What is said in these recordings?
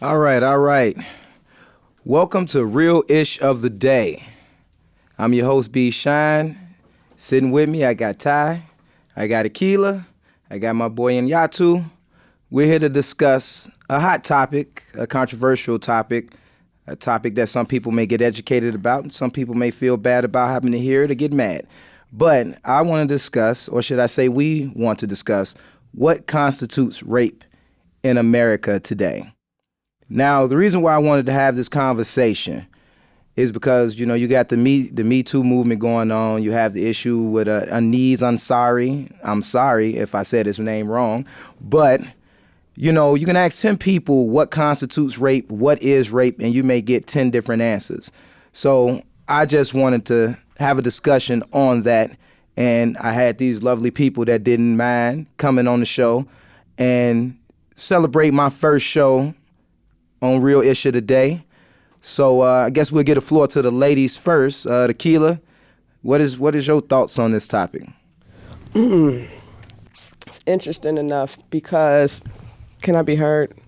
All right, all right. Welcome to Real Ish of the Day. I'm your host, B.Shine. Sitting with me, I got Ty, I got Akila, I got my boy Yatu. We're here to discuss a hot topic, a controversial topic, a topic that some people may get educated about, and some people may feel bad about having to hear it or get mad. But I want to discuss, or should I say we want to discuss, what constitutes rape in America today. Now, the reason why I wanted to have this conversation is because, you got the Me Too movement going on. You have the issue with Aneez Ansari. I'm sorry if I said his name wrong. But, you can ask 10 people what constitutes rape, what is rape, and you may get 10 different answers. So I just wanted to have a discussion on that. And I had these lovely people that didn't mind coming on the show and celebrate my first show on Real Issue today. So I guess we'll get the floor to the ladies first. Tequila, what is your thoughts on this topic? It's interesting enough because, can I be heard?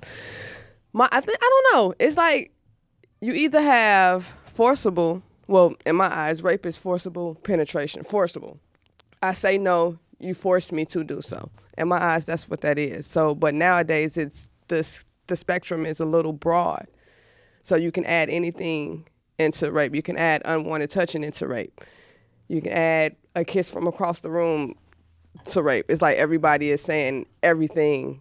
I don't know. It's like you either have forcible, well, in my eyes, rape is forcible penetration, forcible. I say no, you force me to do so. In my eyes, that's what that is. So, but nowadays, it's this. The spectrum is a little broad. So you can add anything into rape. You can add unwanted touching into rape. You can add a kiss from across the room to rape. It's like everybody is saying everything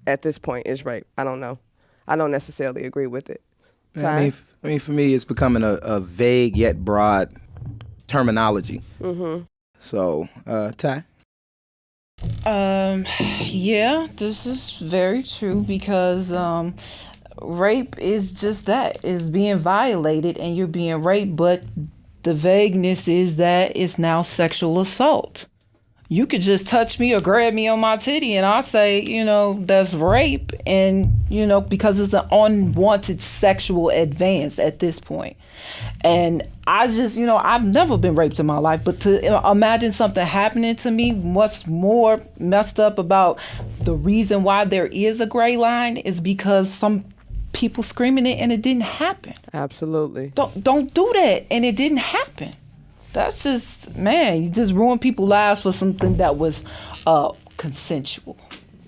at this point is rape. I don't know. I don't necessarily agree with it. I mean, for me, it's becoming a vague yet broad terminology. Mm-hmm. So, Ty? Yeah, this is very true because rape is just that. It's being violated and you're being raped, but the vagueness is that it's now sexual assault. You could just touch me or grab me on my titty and I'll say, that's rape, and, because it's an unwanted sexual advance at this point. And I just, I've never been raped in my life, but to imagine something happening to me, what's more messed up about the reason why there is a gray line is because some people screaming it and it didn't happen. Absolutely. Don't do that, and it didn't happen. That's just, man, you just ruin people's lives for something that was consensual.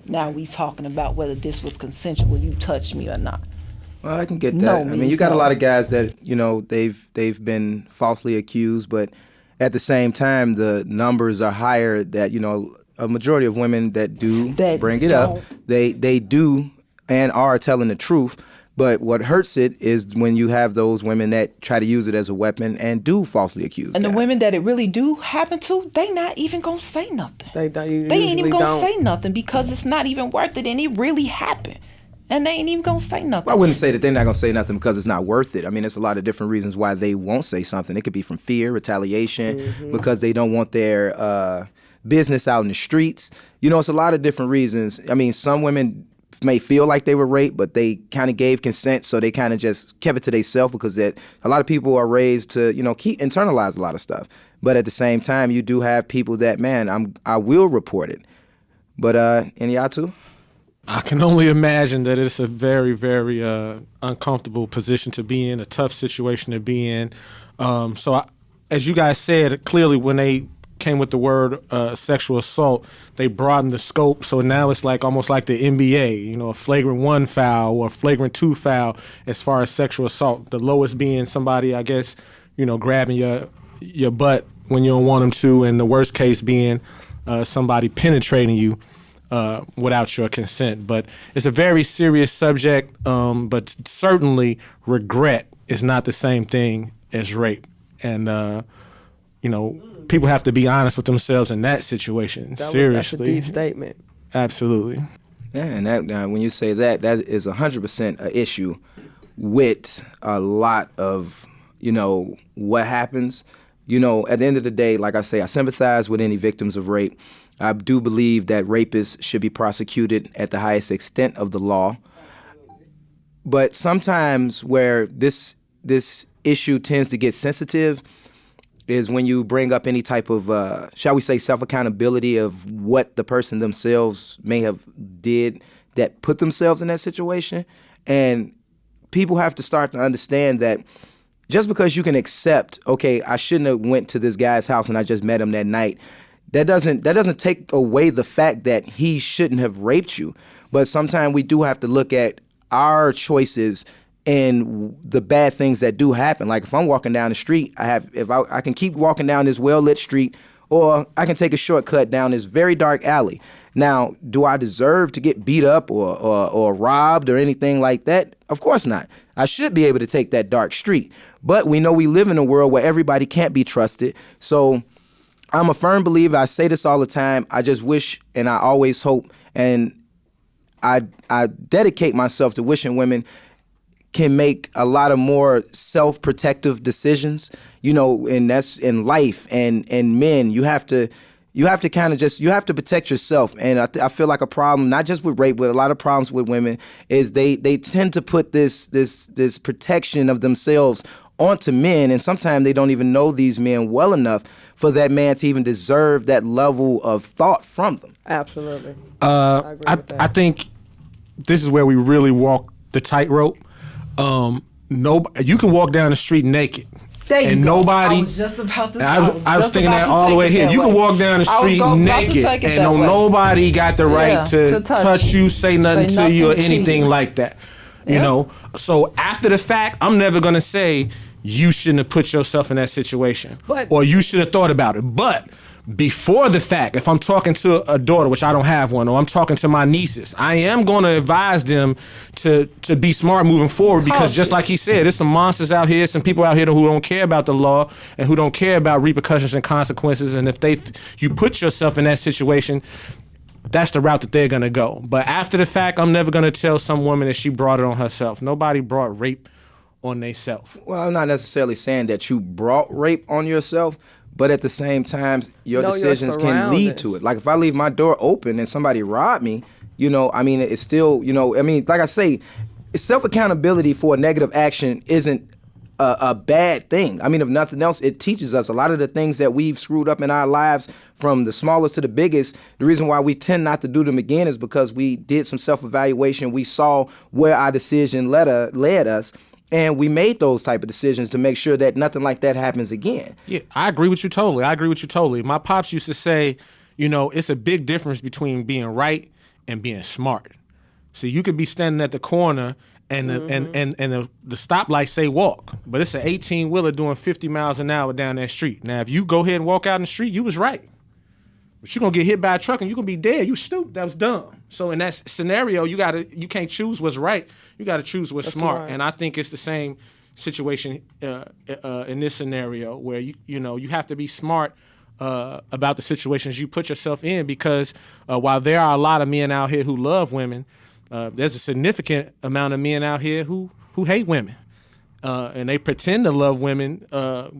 Now we talking about whether this was consensual, you touched me or not. Well, I can get that. No, I mean, you got a lot of guys that, they've been falsely accused, but at the same time, the numbers are higher that, a majority of women that do bring it up, they do and are telling the truth. But what hurts it is when you have those women that try to use it as a weapon and do falsely accuse. And guys. The women that it really do happen to, they not even gonna say nothing. They ain't even gonna say nothing because it's not even worth it, and it really happened. And they ain't even gonna say nothing. Well, I wouldn't say that they're not gonna say nothing because it's not worth it. I mean, there's a lot of different reasons why they won't say something. It could be from fear, retaliation, because they don't want their business out in the streets. It's a lot of different reasons. I mean, some women may feel like they were raped, but they kind of gave consent, so they kind of just kept it to themselves because a lot of people are raised to, internalize a lot of stuff. But at the same time, you do have people that, man, I will report it. But Yatu? I can only imagine that it's a very, very uncomfortable position to be in, a tough situation to be in. As you guys said, clearly when they came with the word sexual assault, they broadened the scope. So now it's almost like the NBA, a flagrant 1 foul or a flagrant 2 foul as far as sexual assault. The lowest being somebody, I guess, grabbing your butt when you don't want them to, and the worst case being somebody penetrating you without your consent. But it's a very serious subject, but certainly regret is not the same thing as rape. And, people have to be honest with themselves in that situation. Seriously. That's a deep statement. Absolutely. Yeah, and that when you say that is 100% an issue with a lot of, what happens. At the end of the day, like I say, I sympathize with any victims of rape. I do believe that rapists should be prosecuted at the highest extent of the law. But sometimes where this issue tends to get sensitive is when you bring up any type of, shall we say, self-accountability of what the person themselves may have did that put themselves in that situation. And people have to start to understand that just because you can accept, okay, I shouldn't have went to this guy's house and I just met him that night, that doesn't take away the fact that he shouldn't have raped you. But sometimes we do have to look at our choices and the bad things that do happen. Like if I'm walking down the street, I can keep walking down this well-lit street, or I can take a shortcut down this very dark alley. Now, do I deserve to get beat up or robbed or anything like that? Of course not. I should be able to take that dark street. But we know we live in a world where everybody can't be trusted. So I'm a firm believer. I say this all the time. I just wish, and I always hope, and I dedicate myself to wishing women can make a lot of more self-protective decisions, and that's in life. And men, you have to kind of you have to protect yourself. And I feel like a problem, not just with rape, but a lot of problems with women, is they tend to put this protection of themselves onto men, and sometimes they don't even know these men well enough for that man to even deserve that level of thought from them. Absolutely. I agree with that. I think this is where we really walk the tightrope. You can walk down the street naked. And nobody. I was just about to. I was thinking that all the way here. You can walk down the street naked, and nobody got the right to touch you, say nothing to you, or anything like that. You know. So after the fact, I'm never gonna say you shouldn't have put yourself in that situation, or you should have thought about it. But before the fact, if I'm talking to a daughter, which I don't have one, or I'm talking to my nieces, I am going to advise them to be smart moving forward, because just like he said, there's some monsters out here, some people out here who don't care about the law and who don't care about repercussions and consequences. And if you put yourself in that situation, that's the route that they're going to go. But after the fact, I'm never going to tell some woman that she brought it on herself. Nobody brought rape on themselves. Well, I'm not necessarily saying that you brought rape on yourself, but at the same time, your decisions can lead to it. Like if I leave my door open and somebody robbed me, it's still, like I say, self-accountability for a negative action isn't a bad thing. I mean, if nothing else, it teaches us a lot of the things that we've screwed up in our lives, from the smallest to the biggest. The reason why we tend not to do them again is because we did some self-evaluation. We saw where our decision led us. And we made those type of decisions to make sure that nothing like that happens again. Yeah, I agree with you totally. My pops used to say, it's a big difference between being right and being smart. So you could be standing at the corner and the stoplight say walk, but it's an 18-wheeler doing 50 miles an hour down that street. Now, if you go ahead and walk out in the street, you was right. But you're going to get hit by a truck and you're going to be dead. You stupid. That was dumb. So in that scenario, you can't choose what's right. You got to choose what's smart. And I think it's the same situation in this scenario, where you have to be smart about the situations you put yourself in, because while there are a lot of men out here who love women, there's a significant amount of men out here who hate women. And they pretend to love women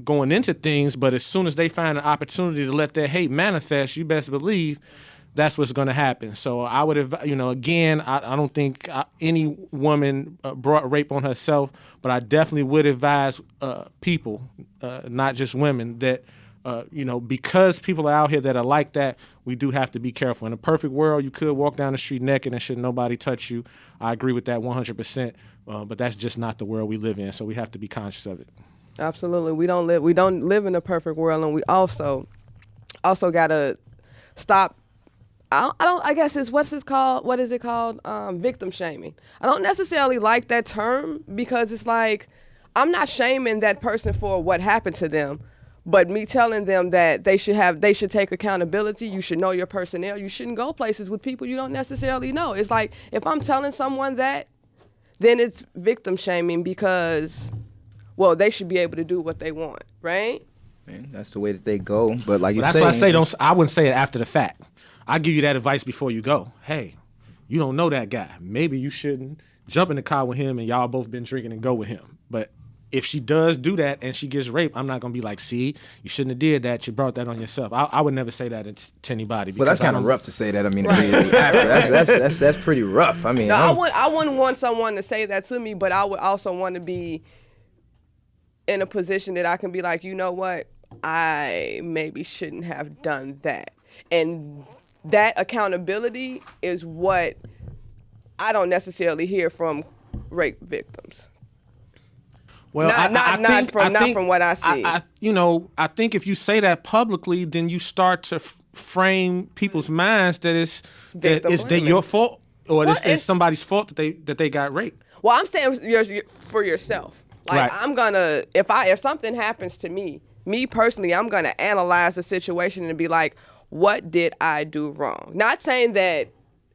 going into things, but as soon as they find an opportunity to let their hate manifest, you best believe that's what's going to happen. So I would have, again, I don't think any woman brought rape on herself, but I definitely would advise people, not just women, that because people are out here that are like that, we do have to be careful. In a perfect world, you could walk down the street naked and should nobody touch you. I agree with that 100%, but that's just not the world we live in, so we have to be conscious of it. Absolutely. We don't live in a perfect world, and we also got to stop. I guess it's what is it called? Victim shaming. I don't necessarily like that term, because it's like, I'm not shaming that person for what happened to them, but me telling them that they should take accountability. You should know your personnel. You shouldn't go places with people you don't necessarily know. It's like, if I'm telling someone that, then it's victim shaming, because, well, they should be able to do what they want, right? Man, that's the way that they go. But like you said, that's why I say I wouldn't say it after the fact. I give you that advice before you go. Hey, you don't know that guy. Maybe you shouldn't jump in the car with him and y'all both been drinking and go with him. But if she does do that and she gets raped, I'm not going to be like, see, you shouldn't have did that. You brought that on yourself. I would never say that to anybody. Well, that's kind of rough to say that. I mean, that's pretty rough. I mean, I wouldn't want someone to say that to me, but I would also want to be in a position that I can be like, you know what, I maybe shouldn't have done that. And that accountability is what I don't necessarily hear from rape victims. Well, Not from what I see. I think if you say that publicly, then you start to frame people's minds that it's your fault, or it's somebody's fault that they got raped. Well, I'm saying for yourself. Like, right. If something happens to me personally, I'm gonna analyze the situation and be like, what did I do wrong? Not saying that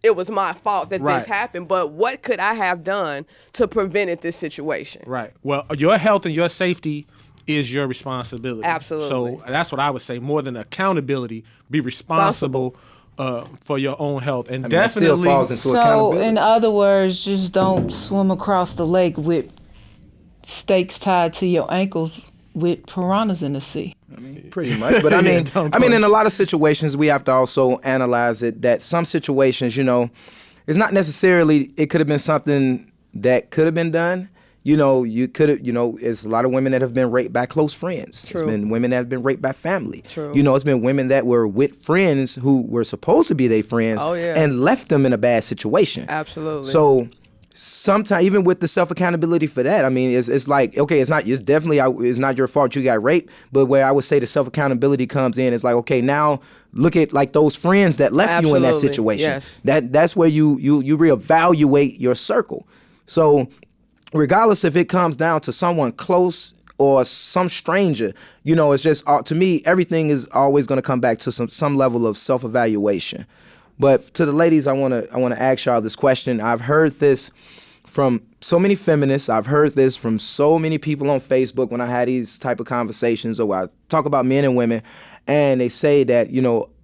it was my fault that this happened, but what could I have done to prevent this situation? Right. Well, your health and your safety is your responsibility. Absolutely. So that's what I would say. More than accountability, be responsible for your own health, and definitely. Still falls into accountability. So, in other words, just don't swim across the lake with stakes tied to your ankles with piranhas in the sea. I mean, pretty much. But I mean, in a lot of situations, we have to also analyze it. That some situations, it's not necessarily. It could have been something that could have been done. You could have. It's a lot of women that have been raped by close friends. True. It's been women that have been raped by family. True. It's been women that were with friends who were supposed to be their friends and left them in a bad situation. Absolutely. So. Sometimes, even with the self-accountability for that, I mean, it's like, okay, it's not your fault you got raped, but where I would say the self-accountability comes in is like, okay, now look at like those friends that left you in that situation. Yes. That's where you reevaluate your circle. So regardless if it comes down to someone close or some stranger, it's just, to me, everything is always going to come back to some level of self-evaluation. But to the ladies, I want to ask y'all this question. I've heard this from so many feminists. I've heard this from so many people on Facebook when I had these type of conversations, or I talk about men and women, and they say that,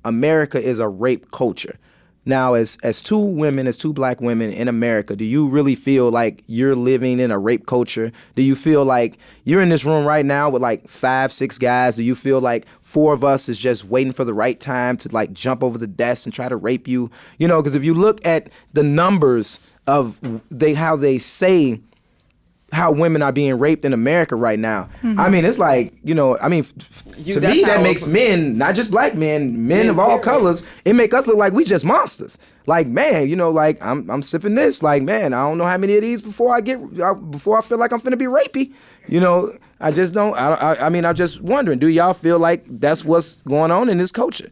America is a rape culture. Now, as two black women in America, do you really feel like you're living in a rape culture? Do you feel like you're in this room right now with like 5-6 guys? Do you feel like 4 of us is just waiting for the right time to like jump over the desk and try to rape you? Because if you look at the numbers of how they say how women are being raped in America right now. Mm-hmm. I mean, it's like, to me, that makes men, not just black men of all colors, it make us look like we just monsters. Like, man, like I'm sipping this. Like, man, I don't know how many of these before I feel like I'm finna be rapey. I just don't, I'm just wondering, do y'all feel like that's what's going on in this culture?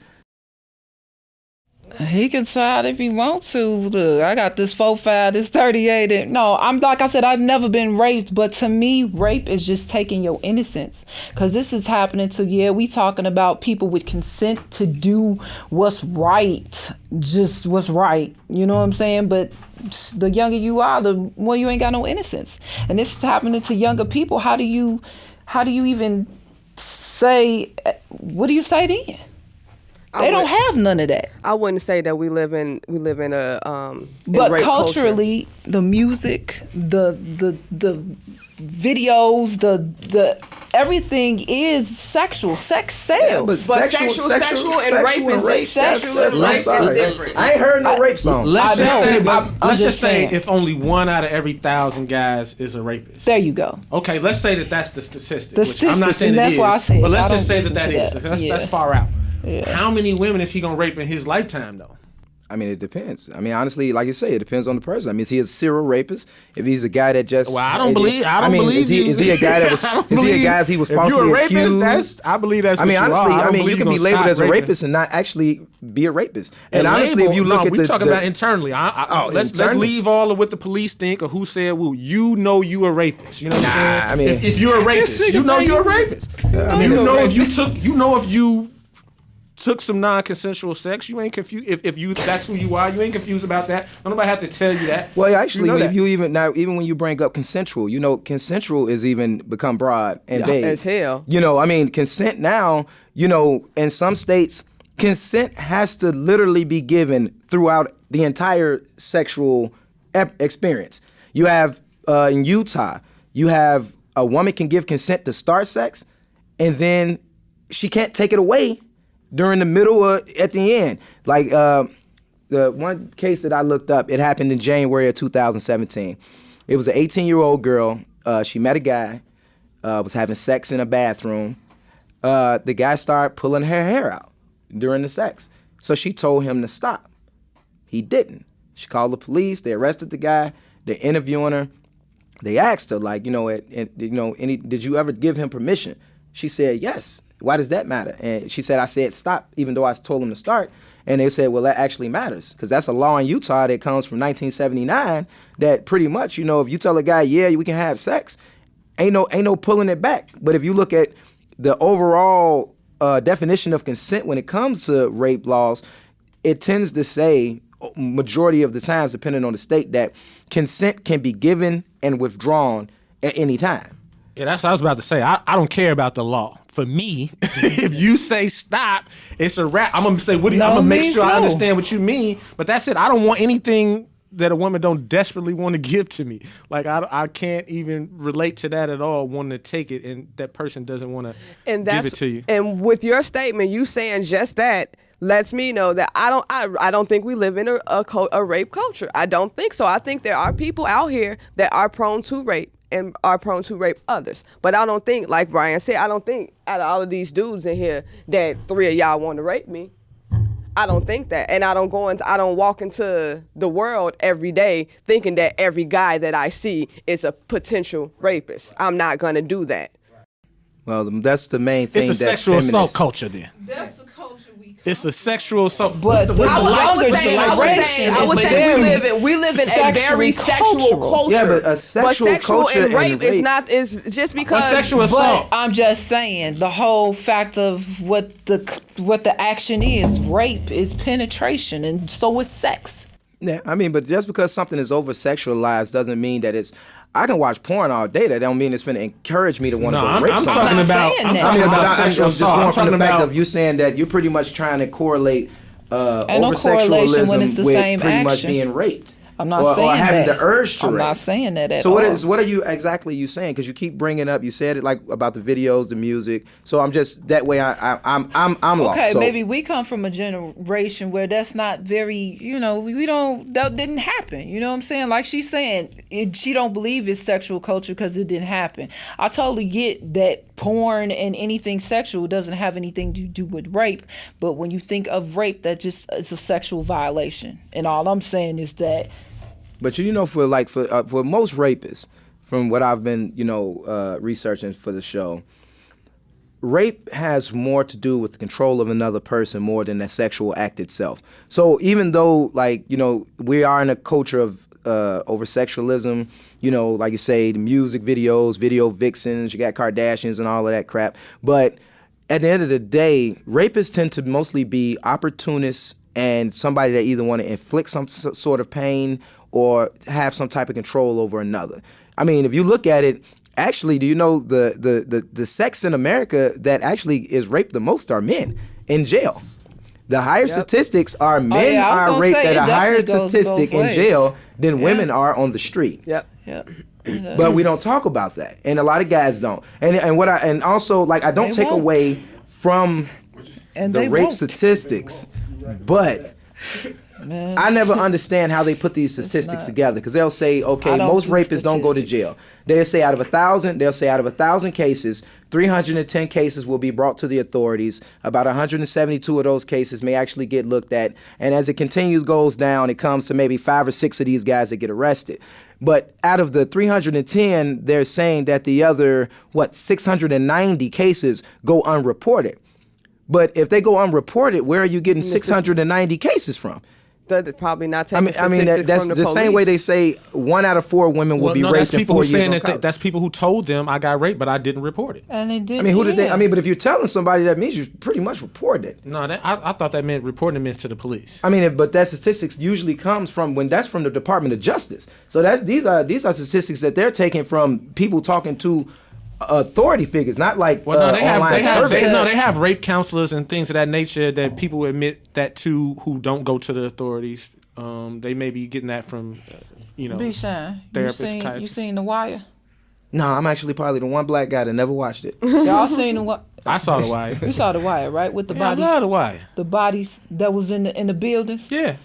He can try it if he wants to. Look, I got this 4-5, this 38. And no, I'm like I said, I've never been raped. But to me, rape is just taking your innocence. Because this is happening to, we talking about people with consent to do what's right. Just what's right. You know what I'm saying? But the younger you are, the more you ain't got no innocence. And this is happening to younger people. How do you even say, what do you say then? They don't have none of that. I wouldn't say that we live in a but culturally culture. The music, the videos, the everything is sexual. Sex sells. Yeah, but sexual and rape is different. I ain't heard no rape song. Let's just say if only 1 out of every 1,000 guys is a rapist. There you go. Okay, let's say that's the statistic. I'm not saying that's why I said. But let's just say that is. That's far out. Yeah. How many women is he gonna rape in his lifetime, though? I mean, it depends. I mean, honestly, like you say, it depends on the person. I mean, is he a serial rapist? If he's a guy that just... Well, I don't believe you. Is he a guy that was... Is he a guy he was falsely accused? I believe that's what honestly, you are. I mean, you can be labeled as a rapist and not actually be a rapist. And honestly, if you look at we're talking about internally. Let's leave all of what the police think or who said who. You know you a rapist. You know what I'm saying? I mean, if you're a rapist, you know you're a rapist. You know if you took some non-consensual sex, you ain't confused. If that's who you are, you ain't confused about that. Don't nobody have to tell you that. Well, actually, even when you bring up consensual, consensual is even become broad and vague. As hell. Consent now, in some states, consent has to literally be given throughout the entire sexual experience. You have, in Utah, you have a woman can give consent to start sex, and then she can't take it away during the middle or at the end. Like the one case that I looked up, it happened in January of 2017. It was an 18-year-old girl. She met a guy, was having sex in a bathroom. The guy started pulling her hair out during the sex. So she told him to stop. He didn't. She called the police. They arrested the guy. They're interviewing her. they asked her, like, did you ever give him permission? She said, yes. Why does that matter? And she said, I said stop, even though I told him to start. And they said, well, that actually matters, because that's a law in Utah that comes from 1979 that pretty much, if you tell a guy, yeah, we can have sex, ain't no pulling it back. But if you look at the overall definition of consent when it comes to rape laws, it tends to say, majority of the times, depending on the state, that consent can be given and withdrawn at any time. Yeah, that's what I was about to say. I don't care about the law. For me, if you say stop, it's a wrap. I'm gonna say, I'm gonna make sure I understand what you mean. But that's it. I don't want anything that a woman don't desperately want to give to me. Like I can't even relate to that at all, wanting to take it, and that person doesn't want to give it to you. And with your statement, you saying just that lets me know that I don't think we live in a rape culture. I don't think so. I think there are people out here that are prone to rape and are prone to rape others. But I don't think, like Brian said, I don't think out of all of these dudes in here that 3 of y'all want to rape me. I don't think that. And I don't walk into the world every day thinking that every guy that I see is a potential rapist. I'm not going to do that. Well, that's the main thing. It's a sexual assault culture then. That's the culture we come. It's a sexual assault. But I would say we live in a very sexual culture. Yeah, but a sexual culture and rape is just because. Sexual assault. But I'm just saying the whole fact of what the action is. Rape is penetration, and so is sex. Yeah, I mean, but just because something is over sexualized doesn't mean that it's. I can watch porn all day. That don't mean it's going to encourage me to want to go rape somebody. I'm talking about I'm just going from the fact of you saying that you're pretty much trying to correlate over sexualism with pretty much being raped. I'm not saying that. Or having the urge to rape. I'm not saying that at all. So what are you exactly saying? Because you keep bringing up, you said it like about the videos, the music. So I'm just that way. I'm lost. Okay, so, maybe we come from a generation where that's not very. That didn't happen. You know what I'm saying? Like she's saying, she don't believe it's sexual culture because it didn't happen. I totally get that porn and anything sexual doesn't have anything to do with rape. But when you think of rape, that just is a sexual violation. And all I'm saying is that. But for most rapists, from what I've been researching for the show, rape has more to do with the control of another person more than the sexual act itself. So even though we are in a culture of over sexualism, like you say, the music videos, video vixens, you got Kardashians and all of that crap. But at the end of the day, rapists tend to mostly be opportunists and somebody that either want to inflict some sort of pain or have some type of control over another. I mean, if you look at it, actually, do you know the sex in America that actually is raped the most are men in jail? The higher statistics are men are raped at a higher statistic in jail than women are on the street. Yep. But we don't talk about that, and a lot of guys don't. And also I don't take away from the rape statistics, but. Man. I never understand how they put these statistics together, because they'll say, okay, most rapists don't go to jail. They'll say out of 1,000 cases, 310 cases will be brought to the authorities. About 172 of those cases may actually get looked at. And as it goes down, it comes to maybe 5 or 6 of these guys that get arrested. But out of the 310, they're saying that the other, 690 cases go unreported. But if they go unreported, where are you getting 690 cases from? They're probably not taking that's from the the police. Same way they say 1 out of 4 women will be raped in 4 years on college. That's people who told them I got raped, but I didn't report it. And they did. I mean, who did they? I mean, but if you're telling somebody, that means you pretty much reported it. No, I thought that meant reporting it to the police. I mean, but that statistics usually comes from that's from the Department of Justice. So these are statistics that they're taking from people talking to authority figures, not like online surveys. They have rape counselors and things of that nature that people admit that to who don't go to the authorities. They may be getting that from, B.Shine, therapists. You seen The Wire? No, I'm actually probably the one black guy that never watched it. Y'all seen The Wire? I saw The Wire. You saw The Wire, right? With the bodies. I love The Wire. The bodies that was in the buildings. Yeah.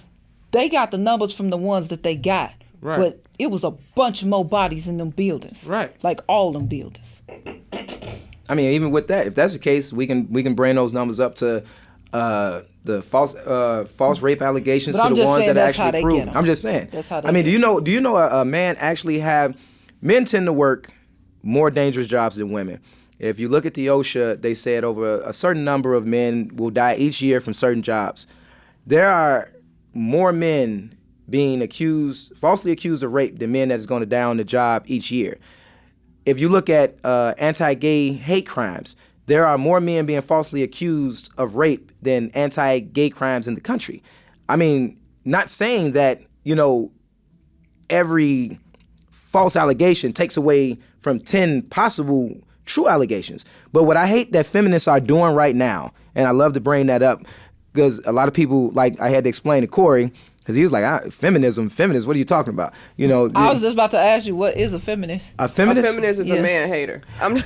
They got the numbers from the ones that they got. Right. But it was a bunch more bodies in them buildings. Right. Like all them buildings. I mean, even with that, if that's the case, we can bring those numbers up to the false rape allegations to the ones that are actually proven. I'm just saying. That's how they do you know a man actually have men tend to work more dangerous jobs than women. If you look at the OSHA, they said over a certain number of men will die each year from certain jobs. There are more men being falsely accused of rape than men that is going to die on the job each year. If you look at anti-gay hate crimes, there are more men being falsely accused of rape than anti-gay crimes in the country. I mean, not saying that, every false allegation takes away from 10 possible true allegations. But what I hate that feminists are doing right now, and I love to bring that up, because a lot of people, like I had to explain to Corey, because he was like, feminism, what are you talking about? I was just about to ask you, what is a feminist? A feminist? A feminist is a man hater. A man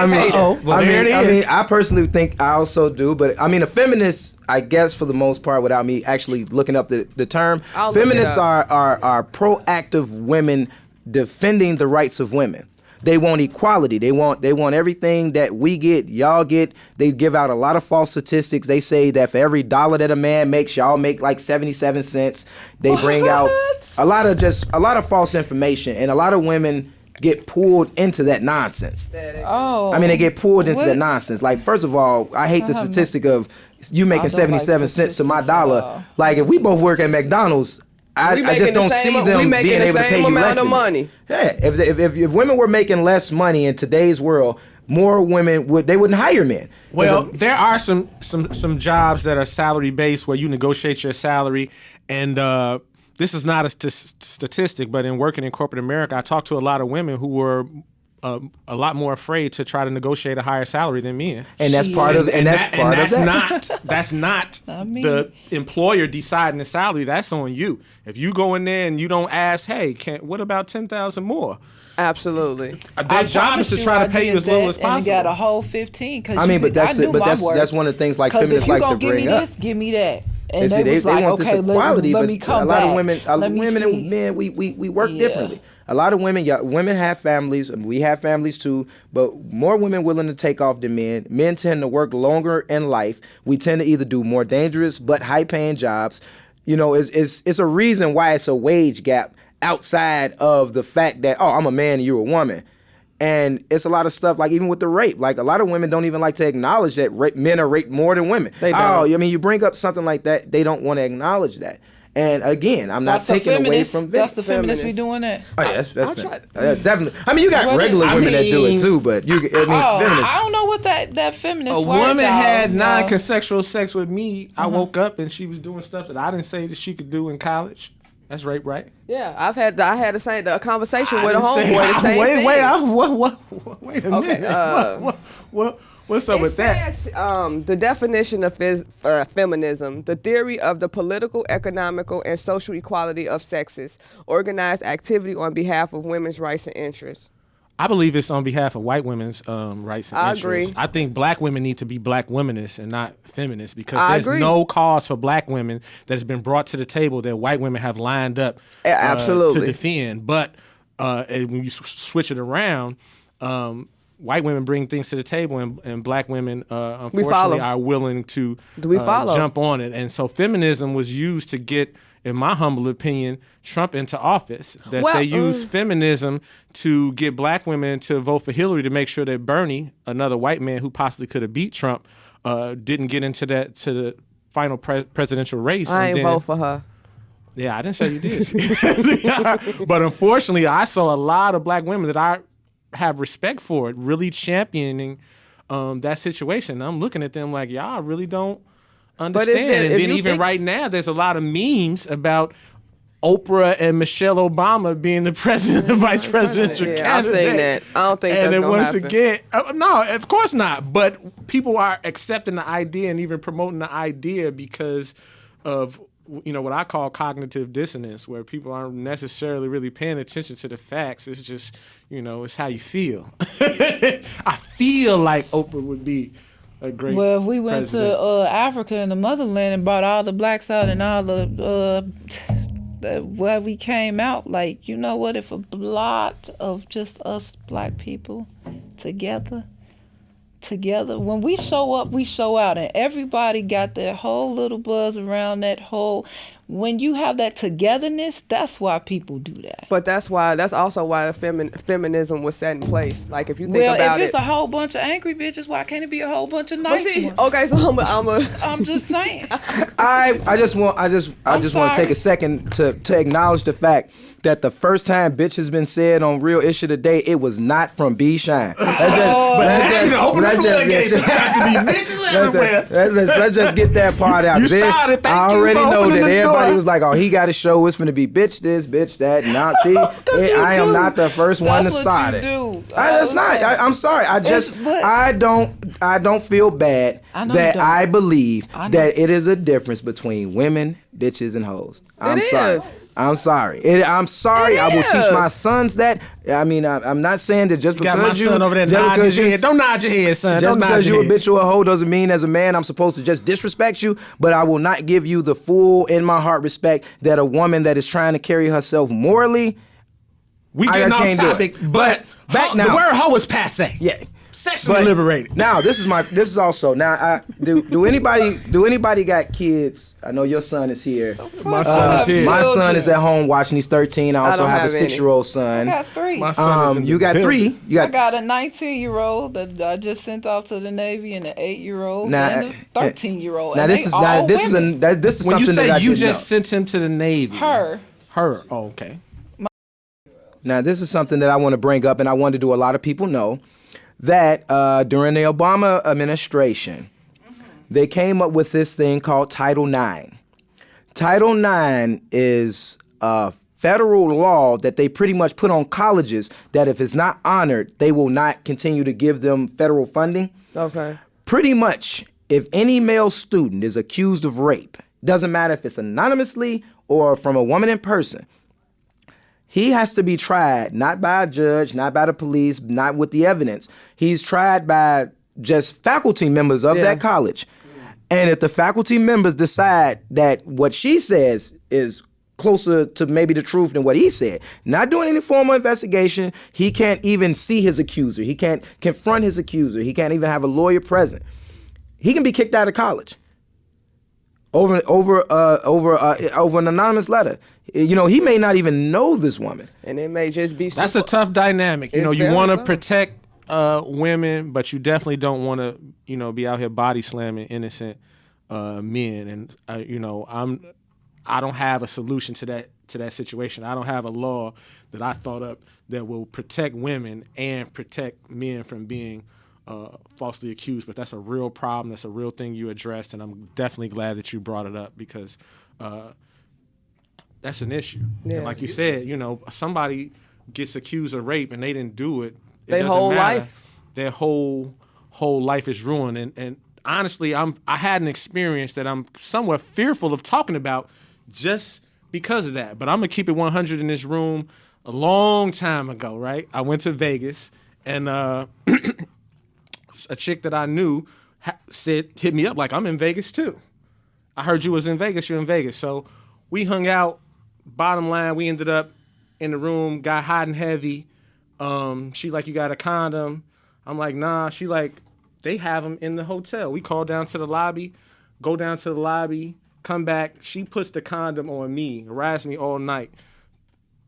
hater. There it is. I personally think I also do, but a feminist, I guess for the most part, without me actually looking up the term, feminists are proactive women defending the rights of women. They want equality. They want everything that we get, y'all get. They give out a lot of false statistics. They say that for every $1 that a man makes, y'all make like 77 cents. They bring out a lot of false information, and a lot of women get pulled into that nonsense. They get pulled into that nonsense. Like, first of all, I hate the statistic of you making 77 cents to my dollar. Like, if we both work at McDonald's, I just don't see them being able to pay you less than money. Yeah, if women were making less money in today's world, more women wouldn't hire men. Well, there are some jobs that are salary based where you negotiate your salary, and this is not a statistic, but in working in corporate America, I talked to a lot of women who were a lot more afraid to try to negotiate a higher salary than men. And that's part of that. That's not the employer deciding the salary. That's on you. If you go in there and you don't ask, hey, what about 10,000 more? Absolutely. Their job is to try to pay you as little as possible. And you got a whole 15. That's one of the things like feminists like to bring up. Give me that. And they want this equality, but a lot of women and men, we work differently. A lot of women have families, and we have families too, but more women willing to take off than men. Men tend to work longer in life. We tend to either do more dangerous but high-paying jobs. It's a reason why it's a wage gap outside of the fact that, I'm a man and you're a woman. And it's a lot of stuff, like even with the rape. Like, a lot of women don't even like to acknowledge that men are raped more than women. They don't. You bring up something like that, they don't want to acknowledge that. And again, I'm not taking away from that's the feminists be doing that. Oh yeah, that's definitely. You got regular women that do it too, but feminists. I don't know what that feminist. A woman had non-consensual sex with me. I woke up and she was doing stuff that I didn't say that she could do in college. That's rape, right? Yeah, I had the conversation with a homeboy. The same thing. Wait a minute. What's up with that? The definition of feminism, the theory of the political, economical, and social equality of sexes, organized activity on behalf of women's rights and interests. I believe it's on behalf of white women's rights and interests. I agree. I think black women need to be black womanists and not feminists, because there's no cause for black women that has been brought to the table that white women have lined up to defend. But when you switch it around, white women bring things to the table, and black women, unfortunately, are willing to jump on it. And so feminism was used to get, in my humble opinion, Trump into office. They used feminism to get black women to vote for Hillary to make sure that Bernie, another white man who possibly could have beat Trump, didn't get into the final presidential race. I ain't vote for her. Yeah, I didn't say you did. But unfortunately, I saw a lot of black women that I have respect for it really championing that situation. I'm looking at them like, y'all really don't understand. And then even right now, there's a lot of memes about Oprah and Michelle Obama being the president and vice presidential candidate. I'm saying that. I don't think that's going to happen. And then once again, no, of course not. But people are accepting the idea and even promoting the idea because of what I call cognitive dissonance, where people aren't necessarily really paying attention to the facts. It's just, it's how you feel. I feel like Oprah would be a great Well, if we went president. to Africa and the motherland and brought all the blacks out and all the where we came out, like, you know what, if a lot of just us black people together, when we show up, we show out, and everybody got their whole little buzz around that whole, when you have that togetherness, that's why people do that. But that's also why the feminism was set in place. Like if you think Well, about if it's it. a whole bunch of angry bitches, why can't it be a whole bunch of But nice see, ones? okay, so I'm just saying. I just want to sorry. take a second to acknowledge the fact that the first time bitch has been said on Real Issue Today, it was not from B.Shine. But now you open the floodgates. It's got to be bitches everywhere. Let's just get that part out. You Then started. Thank I you already for know opening that the everybody door. was like, "Oh, he got a show. It's finna be bitch this, bitch that." Now, see, I am not the first one to That's what start you it. do. That's not. I'm sorry. I don't feel bad I know that you don't. I believe I know. that it is a difference between women, bitches, and hoes. I'm It sorry. is. I'm sorry. I'm sorry. It I will teach my is. sons that. I mean, I'm not saying that just You got because my son over there just nodding because his head. Don't nod your head, son. just Don't nod because your you a head. bitch or a hoe doesn't mean as a man I'm supposed to just disrespect you, but I will not give you the full in my heart respect that a woman that is trying to carry herself morally. We I getting just off can't do it. topic, But back the now. word hoe is passe. Yeah. Sexually But liberated. Now this is also now. Do anybody got kids? I know your son is here. My son is here. My son Children. is at home watching. He's 13. I also don't have a have any. 6-year-old I son. got 3. My son is in You the got building. 3. You I got a 19-year-old that I just sent off to the Navy, and an 8-year-old, Now, and a 13-year-old. Now and this they is all this is women. this is When you something that say I you didn't just know. sent him to the Navy. Her. Her. Oh, okay. Now, this is something that I want to bring up, and I want to do a lot of people know that during the Obama administration, they came up with this thing called Title IX. Title IX is a federal law that they pretty much put on colleges that if it's not honored, they will not continue to give them federal funding. Okay. Pretty much, if any male student is accused of rape, doesn't matter if it's anonymously or from a woman in person, he has to be tried, not by a judge, not by the police, not with the evidence. He's tried by just faculty members of that college. And if the faculty members decide that what she says is closer to maybe the truth than what he said, not doing any formal investigation, he can't even see his accuser. He can't confront his accuser. He can't even have a lawyer present. He can be kicked out of college over an anonymous letter. You know, he may not even know this woman. And it may just be. That's a tough dynamic. You know, It's you very want to tough. protect women, but you definitely don't want to, you know, be out here body slamming innocent men. And you know, I don't have a solution to that situation. I don't have a law that I thought up that will protect women and protect men from being falsely accused. But that's a real problem. That's a real thing you addressed, and I'm definitely glad that you brought it up because that's an issue. Yeah. And like you said, you know, somebody gets accused of rape and they didn't do it. Their doesn't whole matter. life. Their whole life is ruined. And honestly, I had an experience that I'm somewhat fearful of talking about just because of that. But I'm gonna keep it 100 in this room. A long time ago, right? I went to Vegas and a chick that I knew hit me up like, I'm in Vegas too. I heard you was in Vegas. You're in Vegas. So we hung out. Bottom line, we ended up in the room, got hot and heavy. She like, you got a condom? I'm like, nah. She like, they have them in the hotel. We call down to the lobby, go down to the lobby, come back. She puts the condom on me, harassed me all night.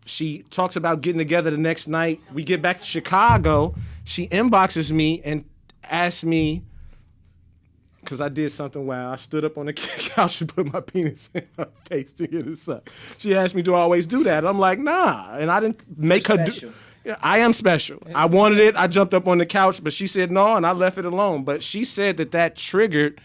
She talks about getting together the next night. We get back to Chicago. She inboxes me and asks me, because I did something wild. I stood up on the couch and put my penis in her face to get it sucked. She asked me, do I always do that? I'm like, nah. And I didn't make her do. Yeah, I am special. I wanted it. I jumped up on the couch, but she said no, and I left it alone. But she said that triggered,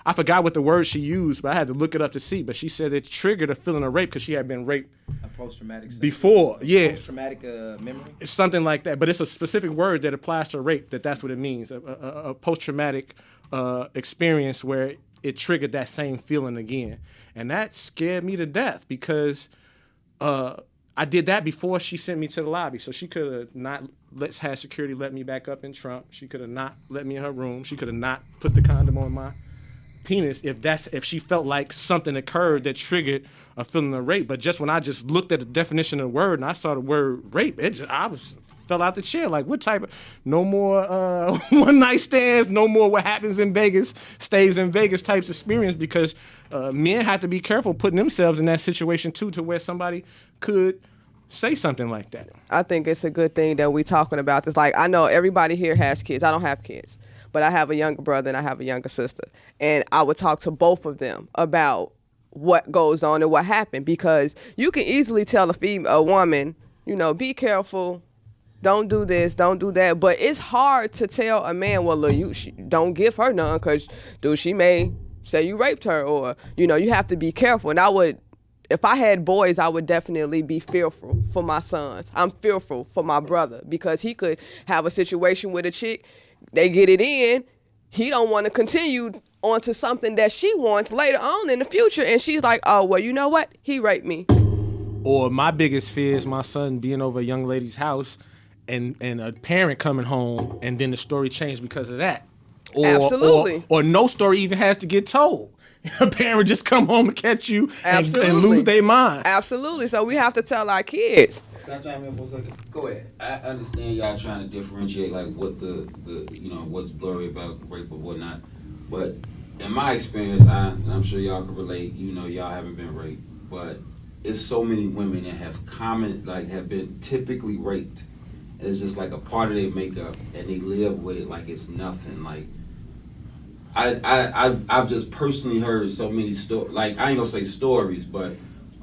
I forgot what the word she used, but I had to look it up to see. But she said it triggered a feeling of rape because she had been raped A post-traumatic before. Yeah. Post-traumatic memory. It's something like that, but it's a specific word that applies to rape. That's what it means. A post-traumatic experience where it triggered that same feeling again, and that scared me to death because I did that before she sent me to the lobby. So she could have not had security let me back up in Trump. She could have not let me in her room. She could have not put the condom on my penis if she felt like something occurred that triggered a feeling of rape. But just when I just looked at the definition of the word and I saw the word rape, I was fell out the chair. Like, what type of, no more one night stands, no more what happens in Vegas stays in Vegas types experience, because men have to be careful putting themselves in that situation too, to where somebody could say something like that. I think it's a good thing that we talking about this. Like, I know everybody here has kids. I don't have kids, but I have a younger brother and I have a younger sister. And I would talk to both of them about what goes on and what happened, because you can easily tell a woman, you know, be careful, don't do this, don't do that. But it's hard to tell a man, well, look, don't give her none, because, dude, she may say you raped her, or, you know, you have to be careful. And I would, if I had boys, I would definitely be fearful for my sons. I'm fearful for my brother, because he could have a situation with a chick, they get it in, he don't want to continue onto something that she wants later on in the future, and she's like, oh, well, you know what? He raped me. Or my biggest fear is my son being over a young lady's house and a parent coming home, and then the story changed because of that. Absolutely. Or no story even has to get told. A parent just come home and catch you and lose their mind. Absolutely. So we have to tell our kids. Can I chime in for a second? Go ahead. I understand y'all trying to differentiate like what the you know, what's blurry about rape or whatnot, but in my experience, and I'm sure y'all can relate, even though y'all haven't been raped, but it's so many women that have been typically raped. It's just like a part of their makeup, and they live with it like it's nothing. Like I've just personally heard so many stories. Like, I ain't gonna say stories, but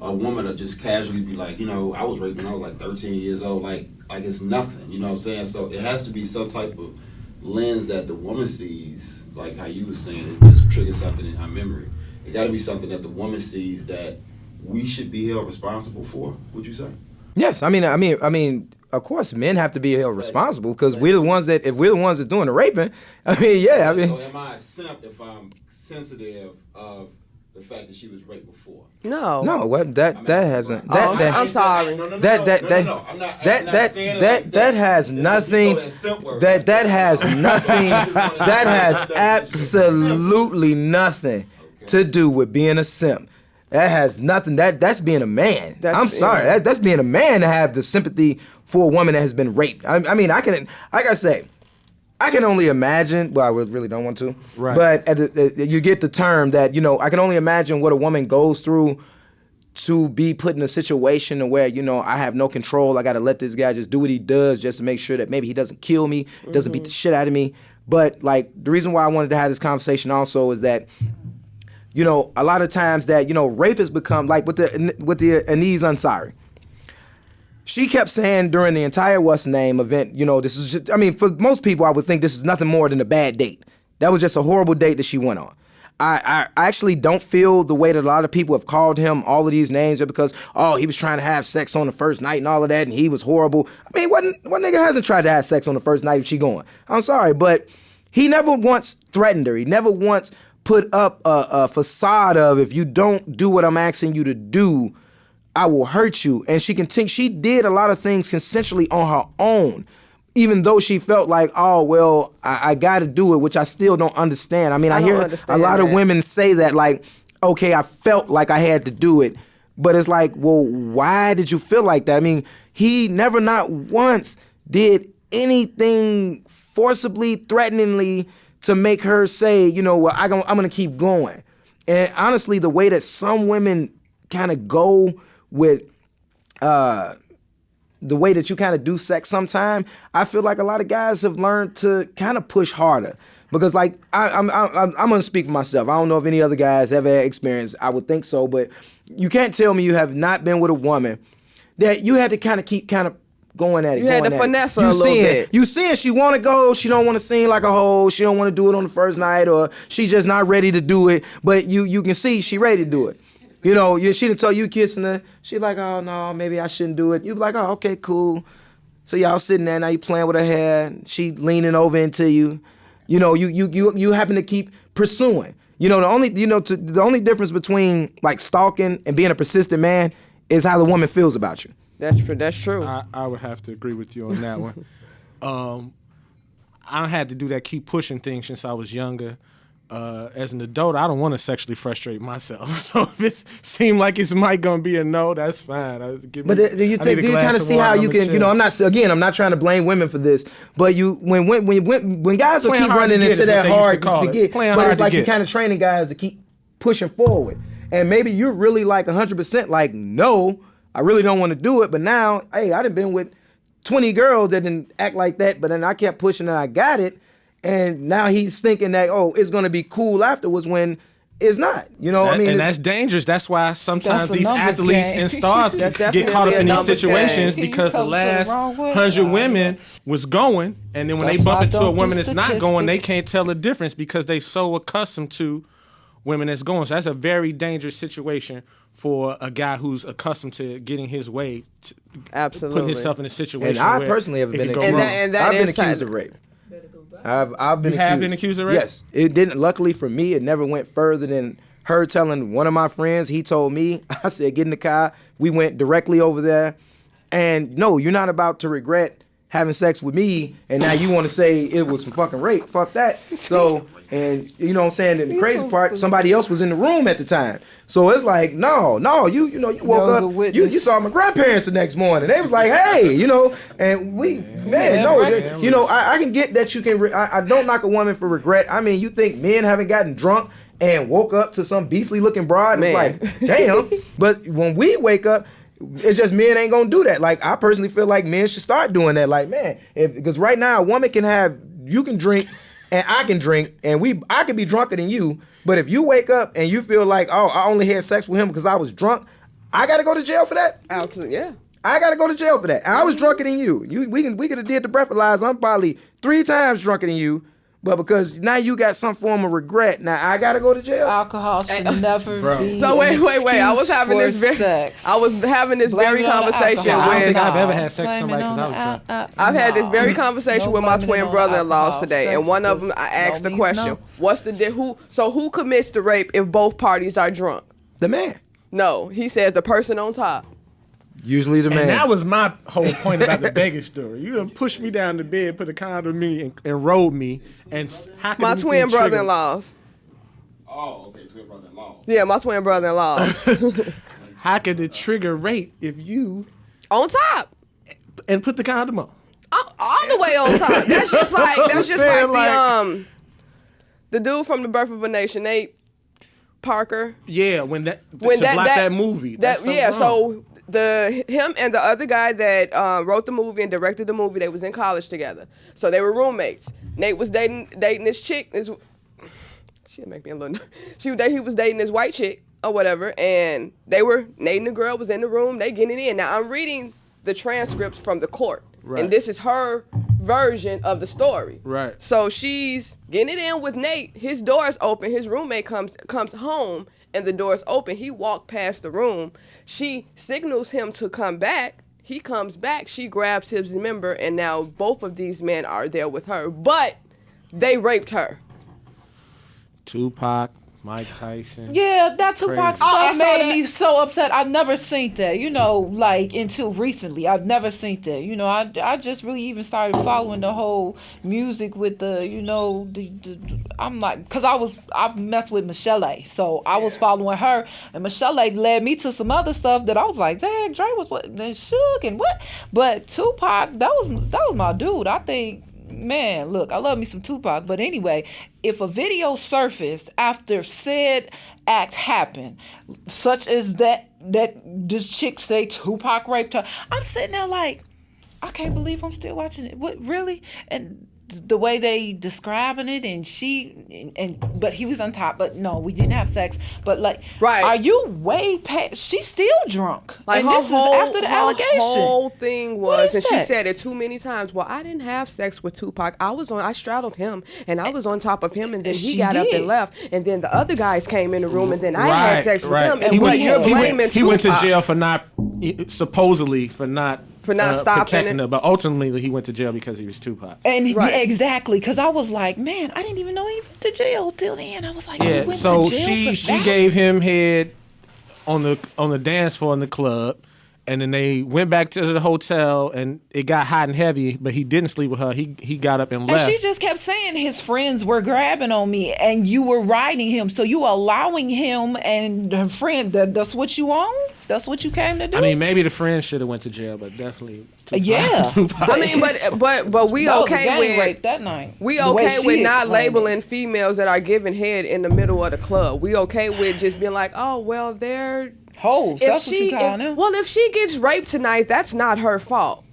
a woman will just casually be like, you know, I was raped when I was like 13 years old. Like it's nothing. You know what I'm saying? So it has to be some type of lens that the woman sees, like how you were saying, it just triggers something in her memory. It got to be something that the woman sees that we should be held responsible for. Would you say? Yes, I mean, of course, men have to be held responsible, because we're the ones that, if we're the ones that doing the raping, I mean, yeah, I mean. So am I a simp if I'm sensitive of the fact that she was raped before? No. No, what that hasn't. I'm sorry. That has nothing. That has absolutely nothing to do with being a simp. That has nothing. That's being a man. I'm sorry. That's being a man to have the sympathy for a woman that has been raped. I mean, I can, like I say, I can only imagine. Well, I really don't want to. Right. But you get the term that, you know, I can only imagine what a woman goes through to be put in a situation where, you know, I have no control. I got to let this guy just do what he does just to make sure that maybe he doesn't kill me, doesn't beat the shit out of me. But like, the reason why I wanted to have this conversation also is that, you know, a lot of times that, you know, rape has become like with the Aziz Ansari. She kept saying during the entire What's Name event, you know, this is just, I mean, for most people, I would think this is nothing more than a bad date. That was just a horrible date that she went on. I actually don't feel the way that a lot of people have called him all of these names just because, oh, he was trying to have sex on the first night and all of that, and he was horrible. I mean, what nigga hasn't tried to have sex on the first night if she going? I'm sorry, but he never once threatened her. He never once put up a facade of, if you don't do what I'm asking you to do, I will hurt you. And she did a lot of things consensually on her own, even though she felt like, oh, well, I got to do it, which I still don't understand. I mean, I hear a lot of women say that, like, okay, I felt like I had to do it. But it's like, well, why did you feel like that? I mean, he never not once did anything forcibly, threateningly to make her say, you know, well, I'm going to keep going. And honestly, the way that some women kind of go with the way that you kind of do sex sometime, I feel like a lot of guys have learned to kind of push harder. Because like, I'm going to speak for myself. I don't know if any other guys have had experience. I would think so, but you can't tell me you have not been with a woman that you had to kind of keep kind of going at it. You had to finesse her a little bit. You seeing she want to go, she don't want to seem like a hoe, she don't want to do it on the first night, or she just not ready to do it, but you can see she ready to do it. You know, she done told you kissing her, she like, oh no, maybe I shouldn't do it. You be like, oh, okay, cool. So y'all sitting there, now you playing with her hair, she leaning over into you. You know, you happen to keep pursuing. You know, the only difference between like stalking and being a persistent man is how the woman feels about you. That's true. I would have to agree with you on that one. I had to do that keep pushing thing since I was younger. as an adult, I don't want to sexually frustrate myself. So if it seemed like it's might gonna be a no, that's fine. Do you kind of see how you can, I'm not trying to blame women for this, but when guys will keep running into that hard to get, but it's like you're kind of training guys to keep pushing forward. And maybe you're really like 100% like, no, I really don't want to do it. But now, hey, I done been with 20 girls that didn't act like that, but then I kept pushing and I got it. And now he's thinking that, it's going to be cool afterwards when it's not. And that's dangerous. That's why sometimes these athletes and stars get caught up in these situations because the last 100 women was going. And then when they bump into a woman that's not going, they can't tell the difference because they so accustomed to women that's going. So that's a very dangerous situation for a guy who's accustomed to getting his way, absolutely putting himself in a situation. And I personally have been accused of rape. I've been accused of rape? Yes. It didn't, luckily for me, it never went further than her telling one of my friends. He told me, I said, get in the car. We went directly over there. And no, you're not about to regret having sex with me, and now you want to say it was some fucking rape. Fuck that. So, and you know what I'm saying? And the crazy part, somebody else was in the room at the time. So it's like, no, you woke up, you saw my grandparents the next morning. They was like, hey, and I can get that you can, I don't knock a woman for regret. I mean, you think men haven't gotten drunk and woke up to some beastly looking broad? And like, damn. But when we wake up, it's just men ain't gonna do that. Like, I personally feel like men should start doing that. Like, man, because right now a woman you can drink and I can drink and I can be drunker than you. But if you wake up and you feel like, I only had sex with him because I was drunk, I gotta go to jail for that. Absolutely, yeah. I gotta go to jail for that. And I was drunker than you. We could have did the breathalyzer. I'm probably 3 times drunker than you. But because now you got some form of regret, now I gotta go to jail. Alcohol should never be. So wait. I was having this very conversation I don't think with. I've ever had sex with somebody because I was drunk. I've had this very conversation with my twin brother-in-laws today, and one of them I asked the question: what's the who commits the rape if both parties are drunk? The man. No, he says the person on top. Usually the man. And that was my whole point about the begging story. You done pushed me down the bed, put a condom on me, and rolled me. And how my twin brother-in-laws. Oh, okay, twin brother-in-laws. Yeah, my twin brother-in-laws. How could it trigger rape if you on top and put the condom on? All the way on top. That's just like the dude from The Birth of a Nation, Nate Parker. Yeah, when that movie. So him and the other guy that wrote the movie and directed the movie, they was in college together. So they were roommates. Nate was dating this chick. She didn't make me a little. He was dating this white chick or whatever, and Nate and the girl was in the room. They getting it in. Now I'm reading the transcripts from the court, and this is her version of the story. Right. So she's getting it in with Nate. His door's open. His roommate comes home. And the door's open. He walked past the room. She signals him to come back. He comes back. She grabs his member, and now both of these men are there with her. But they raped her. Tupac, Mike Tyson. Yeah, that Tupac stuff made me so upset. I've never seen that, until recently. I've never seen that. I just really even started following the whole music with I'm like, because I messed with Michelle A. So I was following her, and Michelle A led me to some other stuff that I was like, dang, Dre was what, and Suge and what? But Tupac, that was my dude. I think, man, look, I love me some Tupac. But anyway, if a video surfaced after said act happened, such as that this chick say Tupac raped her, I'm sitting there like, I can't believe I'm still watching it. What, really? And the way they describing it, but he was on top. But no, we didn't have sex. But are you way past? She's still drunk. Like, and this is after the allegation. The whole thing was, and she said it too many times. Well, I didn't have sex with Tupac. I straddled him, and I was on top of him, and then he got up and left, and then the other guys came in the room, and then I had sex with them. And you're blaming Tupac. He went to jail for not stopping protecting her, but ultimately he went to jail because he was Tupac. And exactly, because I was like, man, I didn't even know he went to jail till then. I was like, yeah. So she gave him head on the dance floor in the club, And then they went back to the hotel, and it got hot and heavy, but he didn't sleep with her. He got up and left. And she just kept saying his friends were grabbing on me, and you were riding him. So you allowing him and her friend, that's what you own? That's what you came to do? I mean, maybe the friends should have went to jail, but definitely Tupac. Yeah. Tupac. I mean, but we That was a okay gang with rape that night. we The way okay she with not explained labeling it. females that are giving head in the middle of the club. We okay with just being like, oh well, they're Hoes. That's what you call them. well, if she gets raped tonight, that's not her fault.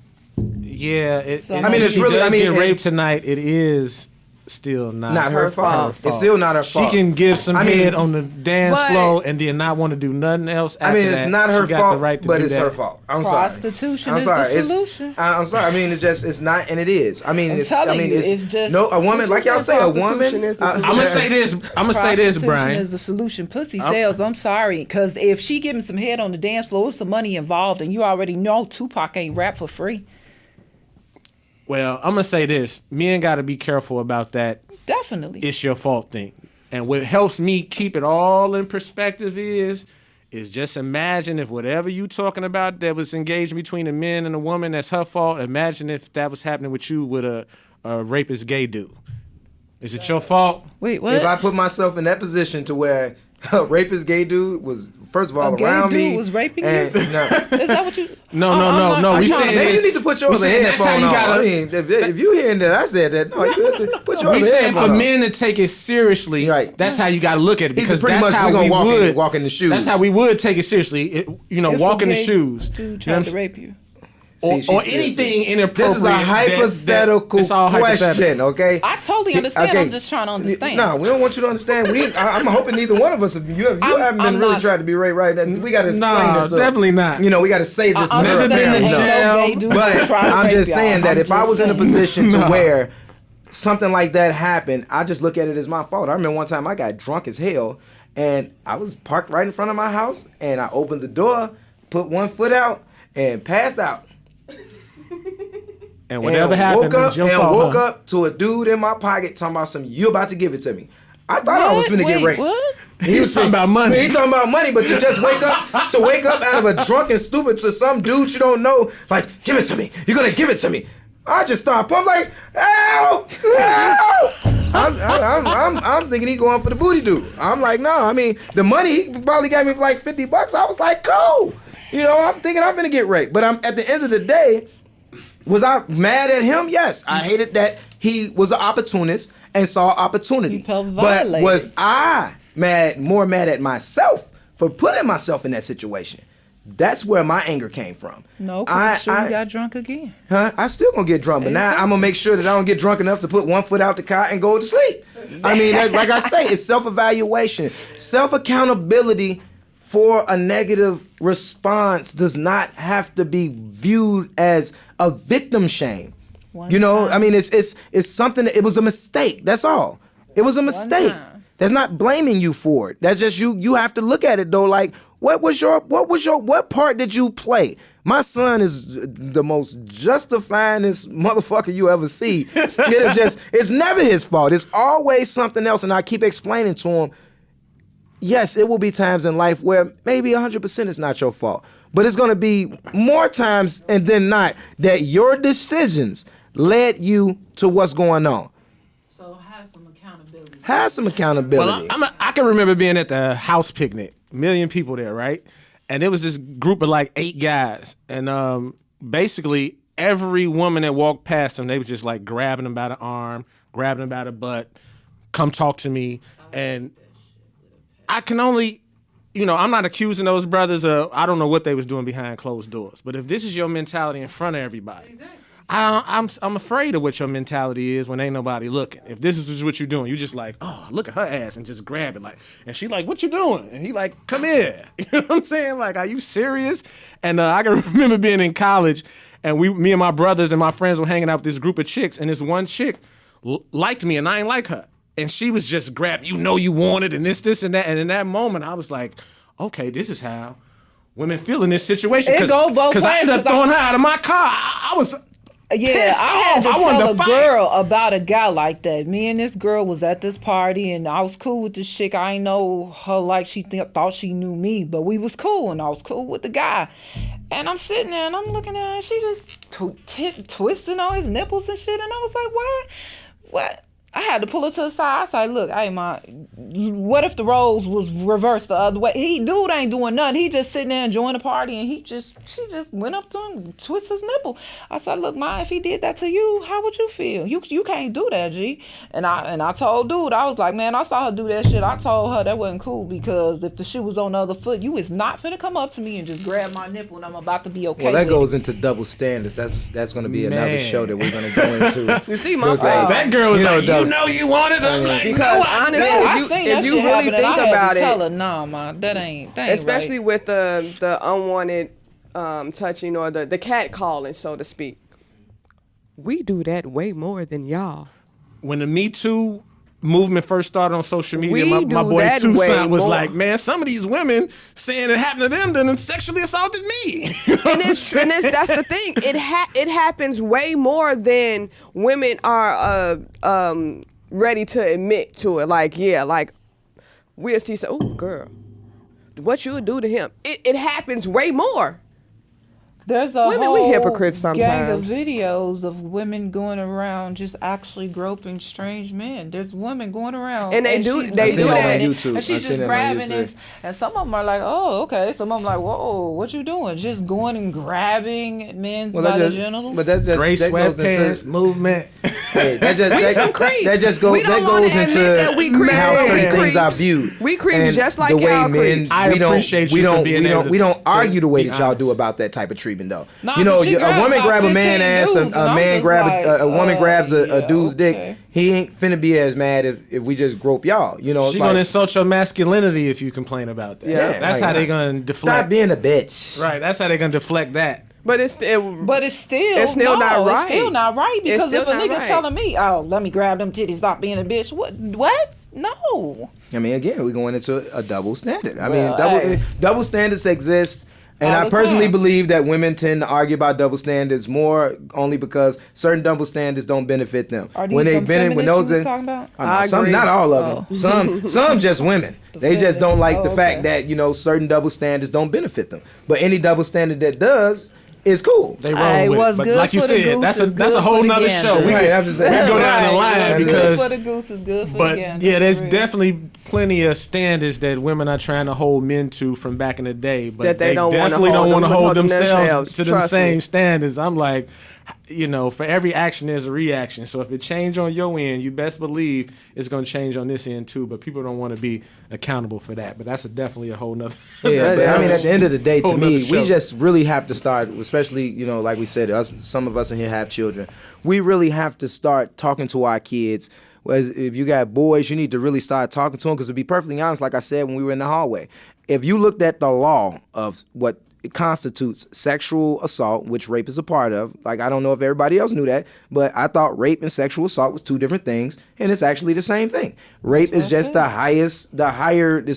Yeah, So- I I mean, if it's she really- does I mean, get it- raped tonight, it is still Not her fault. fault. It's still not her She fault. can give some I mean, head on the dance but- floor and then not want to do nothing else after I mean, it's that. not her She got fault, the right to but do it's that. her fault. I'm sorry. Prostitution I'm is sorry. the It's- solution. I'm sorry. I mean, it's not, and it is. I mean, I'm it's. I telling mean, you, it's it's just- no a woman like y'all say a woman. Prostitution is the I'm gonna say this. I'm gonna say this, Prostitution Brian. is the solution. Pussy sells. I'm sorry, because if she giving some head on the dance floor, with some money involved, and you already know Tupac ain't rap for free. Well, I'm gonna say this. Men got to be careful about that. Definitely. It's your fault thing. And what helps me keep it all in perspective is just imagine if whatever you talking about that was engaged between a man and a woman, that's her fault. Imagine if that was happening with you with a rapist gay dude. Is it your fault? Wait, what? If I put myself in that position to where a rapist gay dude was first of all A gay around dude me was raping and, you? No. Is that what you? No. I'm We trying saying to- Maybe is- you need to put your we other saying that's how headphone you on. gotta- I mean, if you hearing that I said that, no, you put your We other saying for headphone on. men to take it seriously, Right. that's how you got to look at it. He said Because pretty that's much how we gonna would walk in the shoes. That's how we would take it seriously. Walk in the shoes. Dude You know what tried I'm to rape you. or See, anything inappropriate. This is a hypothetical it's all question, hypothetical. okay? I totally understand. Okay. I'm just trying to understand. No, we don't want you to understand. I'm hoping neither one of us. You haven't been I'm really not- trying to be right. We got to explain No, this. To, definitely not. We got to say this. I Never now, been in you know. jail. But I'm just saying that if I was in a position to where something like that happened, I just look at it as my fault. I remember one time I got drunk as hell, and I was parked right in front of my house, and I opened the door, put one foot out, and passed out. And whatever and happened, woke up it's your fault, woke huh? up to a dude in my pocket talking about something. You about to give it to me? I thought I was finna get raped. What? He was talking about money. He talking about money, but to just wake up out of a drunken stupid to some dude you don't know, like, give it to me. You're gonna give it to me. I just stopped. I'm like, help! I'm thinking he going for the booty dude. I'm like, no. I mean, the money he probably got me for like $50. I was like, cool. I'm thinking I'm finna get raped. But I'm at the end of the day, was I mad at him? Yes. I hated he was an opportunist and saw opportunity. You felt But violated. was I more mad at myself for putting myself in that situation? That's where my anger came from. No, because you got drunk again. I still gonna get drunk, but now Exactly. I'm gonna make sure that I don't get drunk enough to put one foot out the car and go to sleep. I mean, like I say, it's self-evaluation, self-accountability for a negative response does not have to be viewed as a victim shame. One I time. mean, it's something. It was a mistake. That's all. It was a mistake. time. That's not blaming you for it. That's just you. You have to look at it though. Like, what part did you play? My son is the most justifyingest motherfucker you ever see. It's never his fault. It's always something else. And I keep explaining to him, yes, it will be times in life where maybe 100% is not your fault. But it's going to be more times than not that your decisions led you to what's going on. So have some accountability. Have some accountability. Well, I can remember being at the house picnic, 1 million people there, right? And there was this group of like 8 guys, and basically every woman that walked past them, they was just like grabbing them by the arm, grabbing them by the butt, come talk to me, and I can only, I'm not accusing those brothers of, I don't know what they was doing behind closed doors, but if this is your mentality in front of everybody, I'm afraid of what your mentality is when ain't nobody looking. If this is what you're doing, you just like, oh, look at her ass and just grab it, like, and she like, what you doing? And he like, come here. You know what I'm saying? Like, are you serious? And I can remember being in college, and me and my brothers and my friends were hanging out with this group of chicks, and this one chick liked me, and I ain't like her. And she was just grabbed, you wanted, and this, and that. And in that moment, I was like, okay, this is how women feel in this situation. It go both Because I ended up ways, 'cause throwing her out of my car. I was Yeah, pissed I had off. to I wanted tell to a fight. girl about a guy like that. Me and this girl was at this party, and I was cool with this chick. I ain't know her like she thought she knew me, but we was cool, and I was cool with the guy. And I'm sitting there, and I'm looking at her, and she just twisting on his nipples and shit, and I was like, what? I had to pull her to the side. I said, look, hey, what if the roles was reversed the other way? Dude ain't doing nothing. He just sitting there enjoying the party, and she just went up to him, twist his nipple. I said, look, if he did that to you, how would you feel? You can't do that, G. And I told dude, I was like, man, I saw her do that shit. I told her that wasn't cool, because if the shoe was on the other foot, you is not finna come up to me and just grab my nipple, and I'm about to be okay. Well, that with goes it. into double standards. That's going to be another Man. show that we're going to go into. You see my face. That girl was like, double- you know you wanted. I'm like, Because no, I honestly, don't. I if seen you that shit really happen, and think I had about to tell it, her, nah, ma, that ain't especially right. with the unwanted touching or the cat calling, so to speak, we do that way more than y'all. When the Me Too movement first started on social media, We my do boy that way Tucson was more. like, man, some of these women saying it happened to them done sexually assaulted me. And that's the thing. It happens way more than women are ready to admit to it. Like, yeah, like we'll see. Oh, girl, what you would do to him? It happens way more. There's a Women, we whole hypocrites gang of sometimes. videos of women going around just actually groping strange men. There's women going around, And they do she's that doing on it, YouTube. and she's I've seen just that on grabbing YouTube. his. And some of them are like, "Oh, okay." Some of them like, "Whoa, what you doing?" Just going and grabbing men's body genitals. But that's just Gray that goes sweatpants into movement. hey, that just We that, some creeps. that just goes We don't wanna goes admit into that we creeps. how certain We things creeps. are viewed. We creeps And just like the way y'all men. creeps. I appreciate you for being able to- we don't to argue the way be that y'all do honest. about that type of treatment though. Nah, You know, but she a grabbed woman about grab a man 15 ass, dudes, a and I'm man just grab like, a woman grabs a yeah, dude's dick. okay. He ain't finna be as mad if we just grope y'all. You know, it's She like, gonna insult your masculinity if you complain about that. Yeah. That's like, how they gonna deflect. stop being a bitch. Right, that's how they gonna deflect that. But it's But it's still It's still not right. It's still not right, It's because still if a not nigga right. telling me, "Oh, let me grab them titties, stop being a bitch," what? No. I mean, again, we're going into a double standard. I Well, mean, hey. double standards exist. And All I the personally time. believe that women tend to argue about double standards more only because certain double standards don't benefit them. Are these some feminists you was in- talking about? I know, I some, agree. not all of them. Some just women. They just don't like the Oh, fact okay. that certain double standards don't benefit them. But any double standard that does is cool. They Hey, roll with what's it. But good like you for the said, goose that's is a good whole for the nother gander. show. We Right, can I'm just saying. go down the Right. line What's because. good for the goose is good for But the gander. yeah, there's For real. definitely plenty of standards that women are trying to hold men to from back in the day, but That they don't wanna definitely hold don't want to them- hold hold them themselves themselves. to them Trust same me. standards. I'm like, for every action there's a reaction. So if it change on your end, you best believe it's going to change on this end too. But people don't want to be accountable for that. But that's definitely a whole nother. Yeah, but I mean, at the end of the day, to Whole me, nother show. we just really have to start, especially, like we said, some of us in here have children. We really have to start talking to our kids. Whereas if you got boys, you need to really start talking to them, because to be perfectly honest, like I said when we were in the hallway, if you looked at the law of what it constitutes sexual assault, which rape is a part of. Like, I don't know if everybody else knew that, but I thought rape and sexual assault was two different things, and it's actually the same thing. Rape is just it's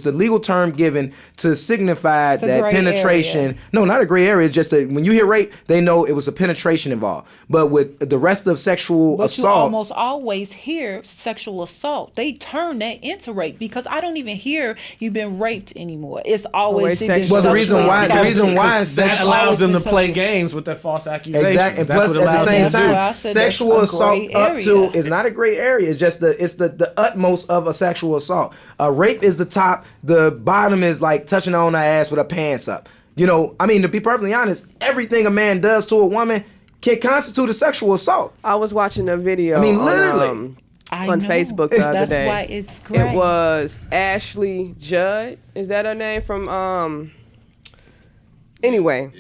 the legal term given to signify the that gray penetration. area. No, not a gray area. It's just when you hear rape, they know it was a penetration involved. But with the rest of sexual But you assault, almost always hear sexual assault. They turn that into rape, because I don't even hear you've been raped anymore. It's always sexual been Well, the sexual reason why- the assault. reason why Because sex- that allows them to Always been play sexual. games with their false accusations. exactly, and That's plus what at the allows same them to do. That's why I time, said sexual that's a assault gray up to area. is not a gray area. It's just the utmost of a sexual assault. Rape is the top. The bottom is like touching on her ass with her pants up. I mean, to be perfectly honest, everything a man does to a woman can constitute a sexual assault. I was watching a video. I mean, literally. I on know. Facebook the other That's day. why it's great. It was Ashley Judd. Is that her name from Anyway.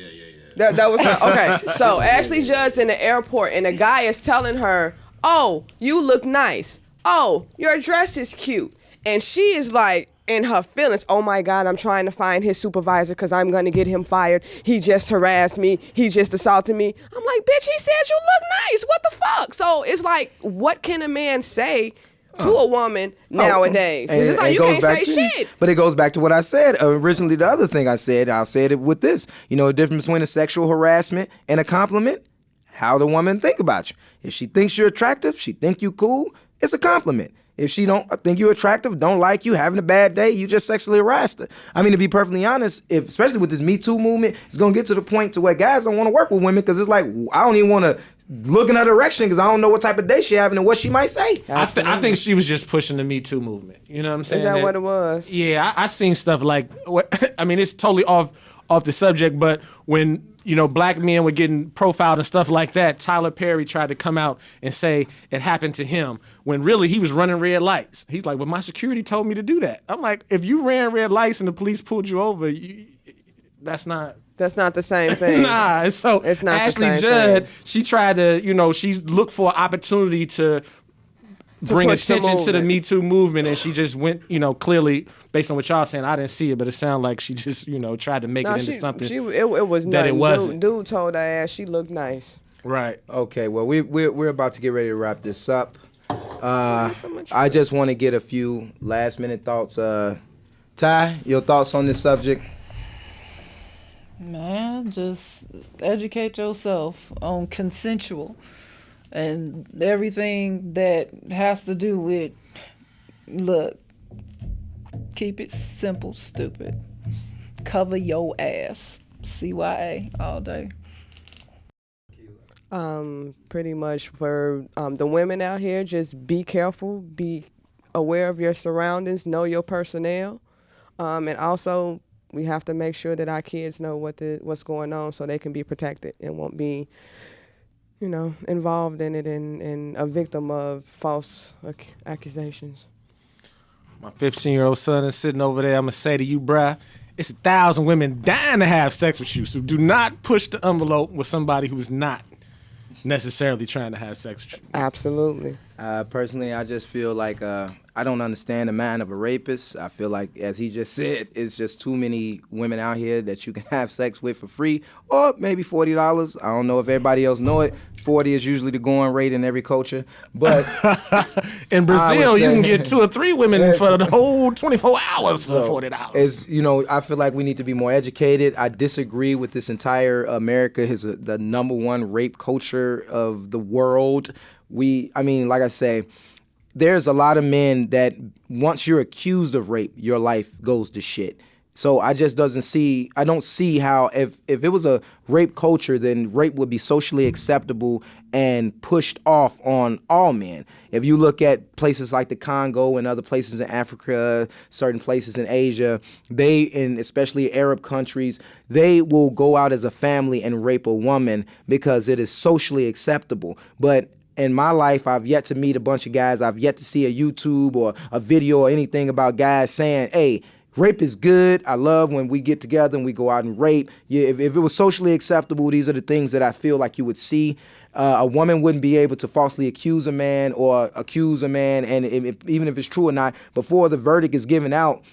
Yeah. That was her. Okay. So Ashley Judd's in the airport, and the guy is telling her, "Oh, you look nice. Oh, your dress is cute." And she is like in her feelings. "Oh my God, I'm trying to find his supervisor because I'm going to get him fired. He just harassed me. He just assaulted me." I'm like, "Bitch, he said you look nice. What the fuck?" So it's like, what can a man say to a woman nowadays? It's just like, you can't say shit. But it goes back to what I said originally. The other thing I said, I'll say it with this. The difference between a sexual harassment and a compliment. how the woman think about you. If she thinks you're attractive, she think you cool, it's a compliment. If she don't think you attractive, don't like you, having a bad day, you just sexually harassed her. I mean, to be perfectly honest, if especially with this Me Too movement, it's gonna get to the point to where guys don't want to work with women because it's like I don't even want to look in her direction because I don't know what type of day she having and what she might say. I think she was just pushing the Me Too movement. You know what I'm saying? Is that what it was? Yeah, I seen stuff like, I mean, it's totally off the subject, but when, you know, black men were getting profiled and stuff like that, Tyler Perry tried to come out and say it happened to him when really he was running red lights. He's like, well, my security told me to do that. I'm like, if you ran red lights and the police pulled you over, that's not the same thing. Nah, so it's not Ashley the same Judd, thing. she tried to, you know, she looked for an opportunity to bring push the attention to the movement. Me Too movement, and she just went, you know, clearly based on what y'all saying, I didn't see it, but it sounded like she just, you know, tried to make it into something. It was that nothing. it wasn't. Dude told her ass she looked nice. Right. Okay, well, we're about to get ready to wrap this up. I just want to get a few last minute thoughts. Ty, your thoughts on this subject? Man, just educate yourself on consensual and everything that has to do with, look, keep it simple, stupid. Cover your ass. CYA all day. Pretty much for the women out here, just be careful, be aware of your surroundings, know your personnel, and also we have to make sure that our kids know what's going on so they can be protected and won't be, you know, involved in it and a victim of false accusations. My 15-year-old son is sitting over there. I'm going to say to you, bruh, it's 1,000 women dying to have sex with you, so do not push the envelope with somebody who's not necessarily trying to have sex with you. Absolutely. Personally, I just feel like I don't understand the mind of a rapist. I feel like, as he just said, it's just too many women out here that you can have sex with for free, or maybe $40. I don't know if everybody else know it. 40 is usually the going rate in every culture, but in Brazil, you can get 2 or 3 women for the whole 24 hours for $40. It's, you know, I feel like we need to be more educated. I disagree with this entire America is the number one rape culture of the world. I mean, like I say, there's a lot of men that once you're accused of rape, your life goes to shit. So I don't see how if it was a rape culture, then rape would be socially acceptable and pushed off on all men. If you look at places like the Congo and other places in Africa, certain places in Asia, and especially Arab countries, they will go out as a family and rape a woman because it is socially acceptable. But in my life, I've yet to meet a bunch of guys. I've yet to see a YouTube or a video or anything about guys saying, hey, rape is good. I love when we get together and we go out and rape. Yeah, if it was socially acceptable, these are the things that I feel like you would see. A woman wouldn't be able to falsely accuse a man or accuse a man, and even if it's true or not, before the verdict is given out,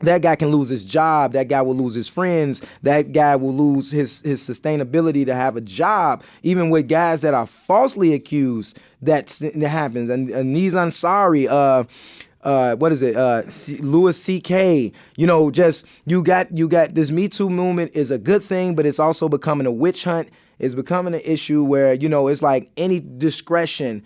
that guy can lose his job. That guy will lose his friends. That guy will lose his sustainability to have a job. Even with guys that are falsely accused, that happens. And Aziz Ansari, Louis C.K. You know, just you got this Me Too movement is a good thing, but it's also becoming a witch hunt. It's becoming an issue where, you know, it's like any discretion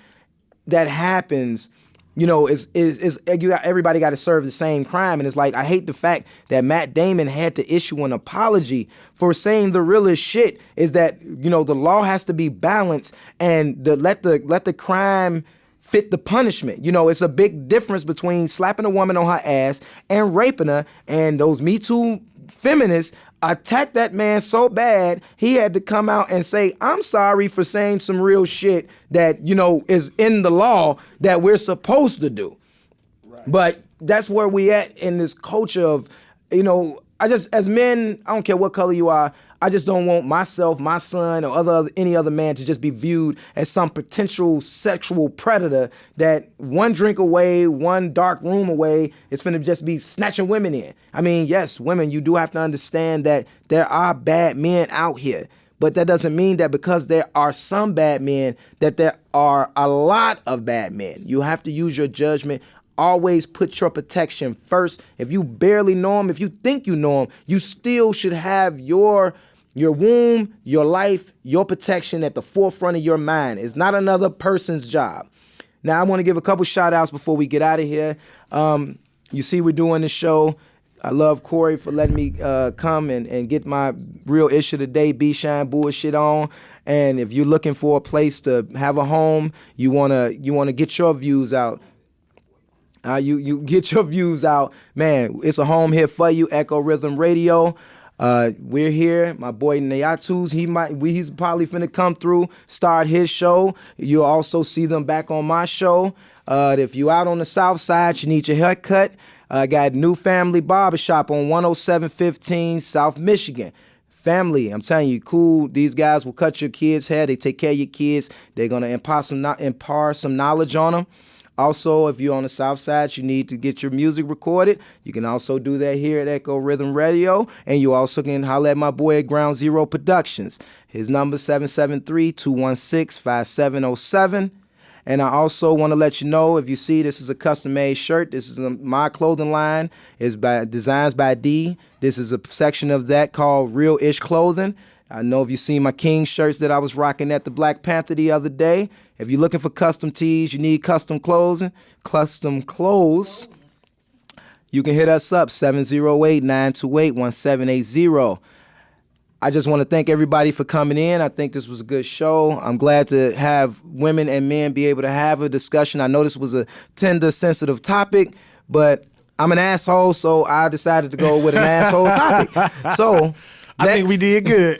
that happens, you know, everybody got to serve the same crime. And it's like, I hate the fact that Matt Damon had to issue an apology for saying the realest shit is that, you know, the law has to be balanced and let the crime fit the punishment. You know, it's a big difference between slapping a woman on her ass and raping her. And those Me Too feminists attacked that man so bad, he had to come out and say, I'm sorry for saying some real shit that, you know, is in the law that we're supposed to do. Right. But that's where we at in this culture of, you know, as men, I don't care what color you are, I just don't want myself, my son, or any other man to just be viewed as some potential sexual predator that one drink away, one dark room away, is finna just be snatching women in. I mean, yes, women, you do have to understand that there are bad men out here. But that doesn't mean that because there are some bad men, that there are a lot of bad men. You have to use your judgment. Always put your protection first. If you barely know them, if you think you know them, you still should have your Your womb, your life, your protection at the forefront of your mind. It's not another person's job. Now, I want to give a couple shout outs before we get out of here. You see, we're doing the show. I love Corey for letting me come and get my real issue today, B.Shine bullshit on. And if you're looking for a place to have a home, you wanna get your views out. You get your views out, man. It's a home here for you. Echo Rhythm Radio. We're here. My boy Nayatu's, he's probably finna come through, start his show. You'll also see them back on my show. If you out on the south side, you need your hair cut. I got New Family Barbershop on 10715 South Michigan. Family, I'm telling you, cool. These guys will cut your kids' hair. They take care of your kids. They're gonna impart some knowledge on them. Also, if you're on the south side, you need to get your music recorded. You can also do that here at Echo Rhythm Radio. And you also can holler at my boy at Ground Zero Productions. His number 773-216-5707. And I also want to let you know, if you see, this is a custom-made shirt. This is my clothing line. It's by Designs by D. This is a section of that called Real Ish Clothing. I know if you seen my King shirts that I was rocking at the Black Panther the other day. If you're looking for custom tees, you need custom clothes, you can hit us up, 708-928-1780. I just want to thank everybody for coming in. I think this was a good show. I'm glad to have women and men be able to have a discussion. I know this was a tender, sensitive topic, but I'm an asshole, so I decided to go with an asshole topic. So I think we did good.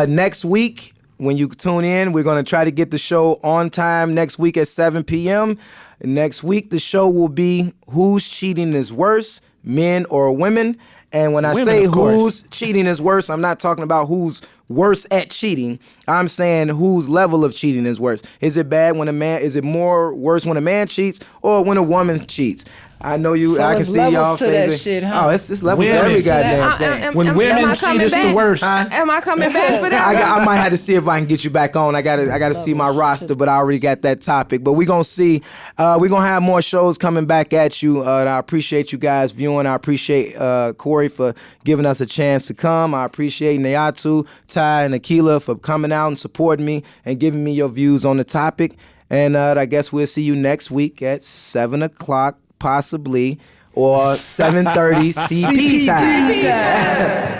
Next week, when you tune in, we're going to try to get the show on time next week at 7 p.m. Next week, the show will be Who's Cheating is Worse, Men or Women? And when I say who's cheating is worse, I'm not talking about who's worse at cheating. I'm saying whose level of cheating is worse. Is it bad when is it more worse when a man cheats or when a woman cheats? I know you. So I can it's see y'all levels to that faces. shit, huh? Oh, it's levels to every goddamn thing. When women cheat, it's the worst. Am I coming back for that? I might have to see if I can get you back on. I gotta see my roster, but I already got that topic. But we're gonna see. We're gonna have more shows coming back at you. And I appreciate you guys viewing. I appreciate Corey for giving us a chance to come. I appreciate Nayatu, Ty, and Akila for coming out and supporting me and giving me your views on the topic. And I guess we'll see you next week at 7 o'clock, possibly, or 7:30 CP time.